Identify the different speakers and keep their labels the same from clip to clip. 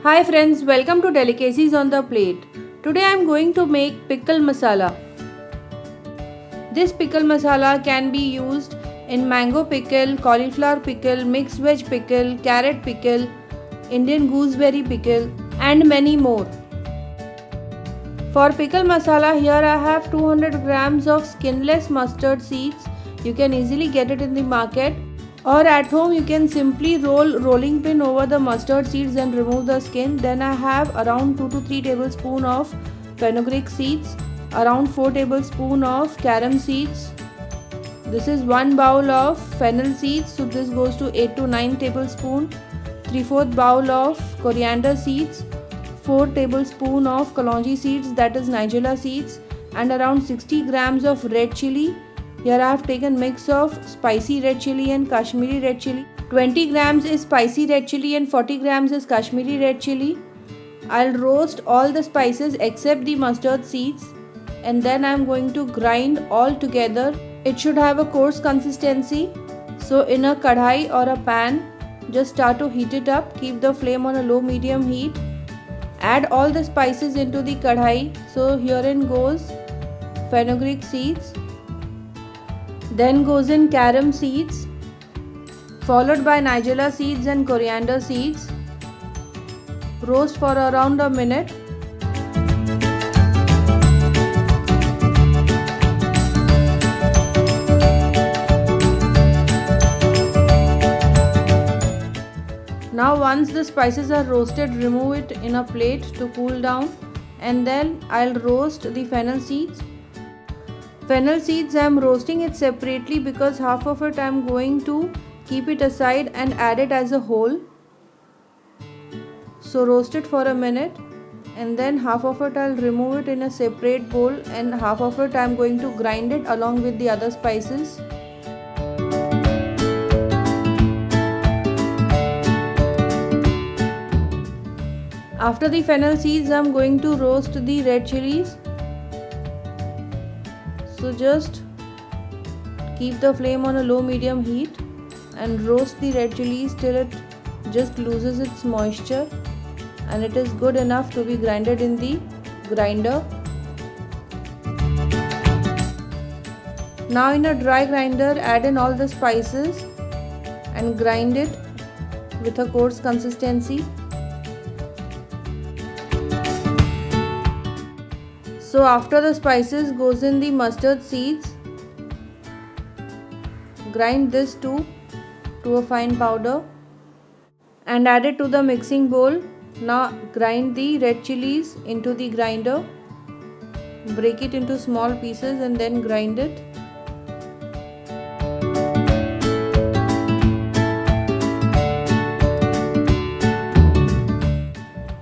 Speaker 1: Hi friends, welcome to Delicacies on the Plate. Today I am going to make pickle masala. This pickle masala can be used in mango pickle, cauliflower pickle, mixed veg pickle, carrot pickle, Indian gooseberry pickle and many more. For pickle masala, here I have 200 grams of skinless mustard seeds. You can easily get it in the market. Or at home you can simply roll rolling pin over the mustard seeds and remove the skin. Then I have around 2 to 3 tablespoons of fenugreek seeds, around 4 tablespoons of carom seeds. This is 1 bowl of fennel seeds, so this goes to 8 to 9 tablespoons. 3/4 bowl of coriander seeds, 4 tablespoons of kalonji seeds, that is nigella seeds, and around 60 grams of red chili. Here I have taken mix of spicy red chili and Kashmiri red chili. 20 grams is spicy red chili and 40 grams is Kashmiri red chili. I'll roast all the spices except the mustard seeds and then I'm going to grind all together. It should have a coarse consistency. So in a kadhai or a pan, just start to heat it up. Keep the flame on a low medium heat. Add all the spices into the kadhai. So herein goes fenugreek seeds. Then goes in carom seeds, followed by nigella seeds and coriander seeds. Roast for around a minute. Now once the spices are roasted, remove it in a plate to cool down, and then I'll roast the fennel seeds. Fennel seeds I am roasting it separately because half of it I am going to keep it aside and add it as a whole. So roast it for a minute and then half of it I'll remove it in a separate bowl and half of it I am going to grind it along with the other spices. After the fennel seeds I am going to roast the red chilies. So just keep the flame on a low medium heat and roast the red chilies till it just loses its moisture and it is good enough to be grinded in the grinder. Now in a dry grinder add in all the spices and grind it with a coarse consistency. So after the spices goes in the mustard seeds. Grind this too to a fine powder and add it to the mixing bowl. Now grind the red chilies into the grinder. Break it into small pieces and then grind it.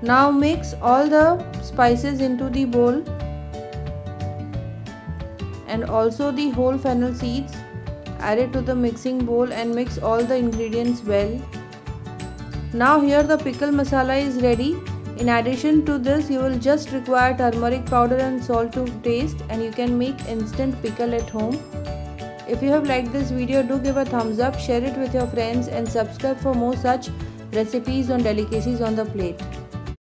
Speaker 1: Now mix all the spices into the bowl and also the whole fennel seeds. Add it to the mixing bowl and mix all the ingredients well. Now here the pickle masala is ready. In addition to this, you will just require turmeric powder and salt to taste, and you can make instant pickle at home. If you have liked this video, do give a thumbs up, share it with your friends and subscribe for more such recipes on Delicacies on the Plate.